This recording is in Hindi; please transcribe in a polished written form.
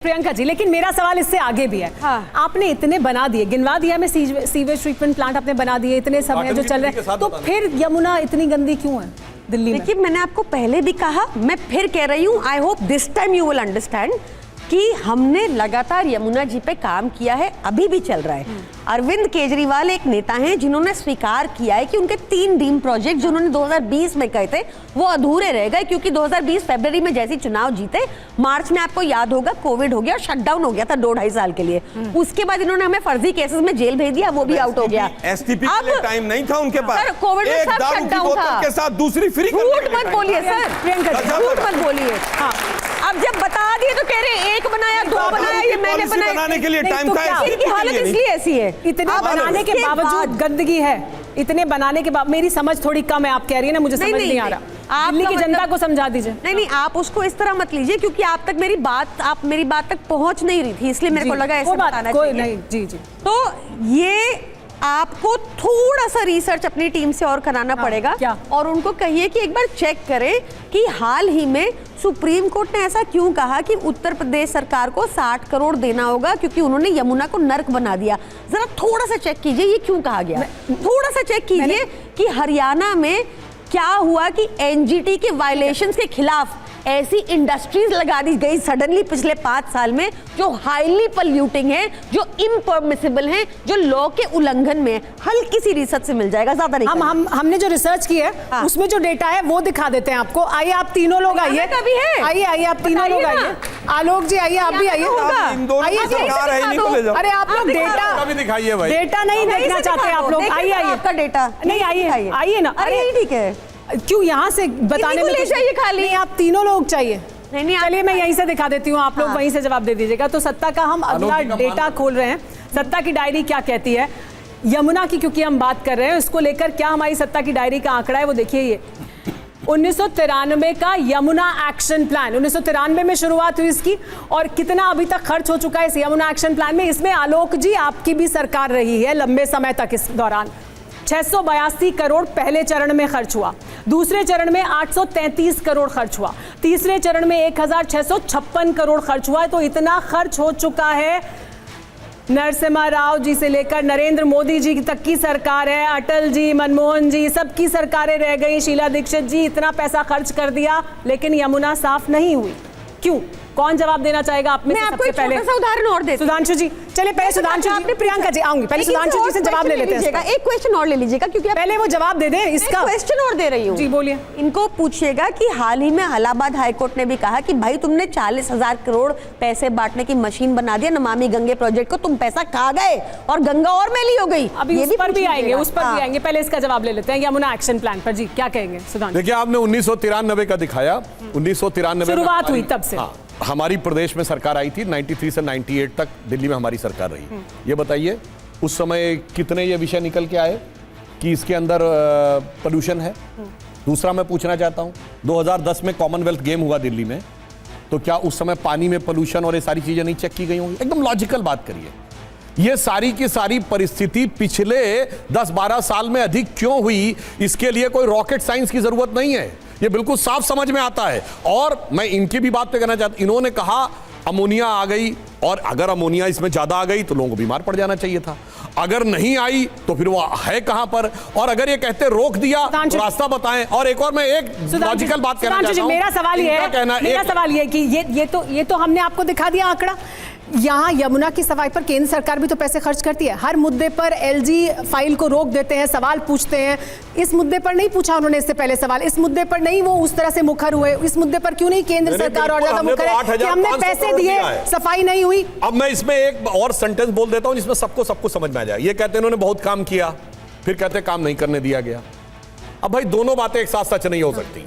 प्रियंका जी, लेकिन मेरा सवाल इससे आगे भी है। हाँ। आपने इतने बना दिए, गिनवा दिया मैं, सीवेज ट्रीटमेंट प्लांट आपने बना दिए, इतने सब हैं जो चल रहे हैं, तो फिर यमुना इतनी गंदी क्यों है दिल्ली में? देखिए, मैंने आपको पहले भी कहा, मैं फिर कह रही हूँ, I hope this time you will understand कि हमने लगातार यमुना जी पे काम किया है, अभी भी चल रहा है। अरविंद केजरीवाल एक नेता हैं जिन्होंने स्वीकार किया है कि उनके 3 ड्रीम प्रोजेक्ट जो उन्होंने 2020 में कहे थे वो अधूरे रह गए, क्योंकि 2020 फरवरी में जैसे चुनाव जीते, मार्च में आपको याद होगा कोविड हो गया और शटडाउन हो गया था 2-2.5 साल के लिए। उसके बाद इन्होंने हमें फर्जी केसेस में जेल भेज दिया, वो भी आउट हो गया। एसटीपी के लिए टाइम नहीं था उनके पास। सर, कोविड में सब शटडाउन था के साथ दूसरी फ्री। झूठ मत बोलिए सर, प्रियंका जी झूठ मत बोलिए। हाँ, अब जब बता दिए तो कह रहे 1 बनाया 2 बनाया, ये मैंने बनाने के लिए टाइम था। इनकी हालत इसलिए ऐसी है। इतने बनाने के बावजूद गंदगी है, इतने बनाने के बाद मेरी समझ थोड़ी कम है, आप कह रही है ना, मुझे समझ नहीं आ रहा। दिल्ली की जनता को समझा दीजिए। नहीं, आप उसको इस तरह मत लीजिए, क्योंकि आप मेरी बात तक पहुंच नहीं रही थी, इसलिए मेरे को लगा ऐसे बताना चाहिए। नहीं, जी जी। तो ये आपको थोड़ा सा रिसर्च अपनी टीम से और कराना पड़ेगा। क्या? और उनको कहिए कि एक बार चेक करें कि हाल ही में सुप्रीम कोर्ट ने ऐसा क्यों कहा कि उत्तर प्रदेश सरकार को 60 करोड़ देना होगा, क्योंकि उन्होंने यमुना को नर्क बना दिया। जरा थोड़ा सा चेक कीजिए ये क्यों कहा गया। थोड़ा सा चेक कीजिए कि हरियाणा में क्या हुआ कि एनजीटी के वायलेशंस के खिलाफ ऐसी इंडस्ट्रीज लगा दी गई सडनली पिछले 5 साल में, जो हाईली पॉल्यूटिंग है, जो इम्परमिसिबल है, जो लॉ के उल्लंघन में है। हल्की सी रिसर्च से मिल जाएगा, ज्यादा नहीं। हमने जो रिसर्च की है, हाँ, उसमें जो डेटा है वो दिखा देते हैं आपको। आइए आप तीनों लोग आइए, आइए आप तीनों लोग आइए। आलोक जी आइए, आप भी आइए। अरे आप लोग डेटा नहीं देखना चाहते आप लोग? आइए आपका डेटा नहीं, आइए ना। अरे ठीक है, क्यों यहाँ से बताने में चाहिए खाली? नहीं, आप तीनों लोग चाहिए। नहीं, चलिए मैं यहीं से दिखा देती हूँ, आप लोग वहीं से जवाब दे दीजिएगा। तो सत्ता का हम अगला डेटा खोल रहे हैं। सत्ता की डायरी क्या कहती है यमुना की, क्योंकि हम बात कर रहे हैं इसको लेकर, क्या हमारी सत्ता की डायरी का आंकड़ा है वो देखिए। ये 1993 का यमुना एक्शन प्लान, 1993 में शुरुआत हुई इसकी, और कितना अभी तक खर्च हो चुका है इस यमुना एक्शन प्लान में। इसमें आलोक जी आपकी भी सरकार रही है लंबे समय तक। इस दौरान 682 करोड़ पहले चरण में खर्च हुआ, दूसरे चरण में 833 करोड़ खर्च हुआ, तीसरे चरण में 1656 करोड़ खर्च हुआ है। तो इतना खर्च हो चुका है, नरसिम्हा राव जी से लेकर नरेंद्र मोदी जी तक की सरकार है, अटल जी, मनमोहन जी, सबकी सरकारें रह गई, शीला दीक्षित जी, इतना पैसा खर्च कर दिया, लेकिन यमुना साफ नहीं हुई। क्यों? कौन जवाब देना चाहेगा आप में से? सबसे पहले छोटा सा उदाहरण और देती हूं। सुधांशु जी, चलिए पहले सुधांशु जी, प्रियंका जी आऊंगी, पहले सुधांशु जी से जवाब ले लेते हैं। एक क्वेश्चन और ले लीजिएगा, क्योंकि पहले वो जवाब दे दें इसका। क्वेश्चन और दे रही हूँ। जी बोलिए। इनको पूछिएगा कि हाल ही में इलाहाबाद हाईकोर्ट ने भी कहा कि भाई तुमने 40,000 करोड़ पैसे बांटने की मशीन बना दिया नमामि गंगे प्रोजेक्ट को, तुम पैसा खा गए और गंगा और मैली हो गई। अभी उस पर भी आएंगे, उस पर भी आएंगे, पहले इसका जवाब ले लेते हैं यमुना एक्शन प्लान पर। जी क्या कहेंगे सुधांशु? देखिए, आपने 1993 का दिखाया, 1993 शुरुआत हुई तब से। हमारी प्रदेश में सरकार आई थी, 93 से 98 तक दिल्ली में हमारी सरकार रही। ये बताइए उस समय कितने ये विषय निकल के आए कि इसके अंदर पोल्यूशन है? दूसरा मैं पूछना चाहता हूं, 2010 में कॉमनवेल्थ गेम हुआ दिल्ली में, तो क्या उस समय पानी में पोल्यूशन और ये सारी चीजें नहीं चेक की गई होंगी? एकदम लॉजिकल बात करिए। ये सारी की सारी परिस्थिति पिछले 10-12 साल में अधिक क्यों हुई, इसके लिए कोई रॉकेट साइंस की जरूरत नहीं है, ये बिल्कुल साफ समझ में आता है। और मैं इनकी भी बात पे कहना चाहता हूं, इन्होंने कहा अमोनिया आ गई, और अगर अमोनिया इसमें ज्यादा आ गई तो लोगों को बीमार पड़ जाना चाहिए था, अगर नहीं आई तो फिर वो है कहां पर, और अगर ये कहते रोक दिया तो रास्ता बताएं। और एक और मैं एक लॉजिकल बात कहना चाहता हूं। मेरा सवाल ये है कि ये तो हमने आपको दिखा दिया आंकड़ा। यहाँ यमुना की सफाई पर केंद्र सरकार भी तो पैसे खर्च करती है, हर मुद्दे पर एलजी फाइल को रोक देते हैं, सवाल पूछते हैं। इस मुद्दे पर नहीं पूछा उन्होंने इससे पहले सवाल, इस मुद्दे पर नहीं वो उस तरह से मुखर हुए, इस मुद्दे पर क्यों नहीं केंद्र सरकार और ज्यादा मुखर है कि हमने पैसे दिए, सफाई नहीं हुई। अब मैं इसमें एक और सेंटेंस बोल देता हूं जिसमें सबको समझ में आ जाए। ये कहते हैं इन्होंने बहुत काम किया, फिर कहते काम नहीं करने दिया गया। अब भाई दोनों बातें एक साथ सच नहीं हो सकती।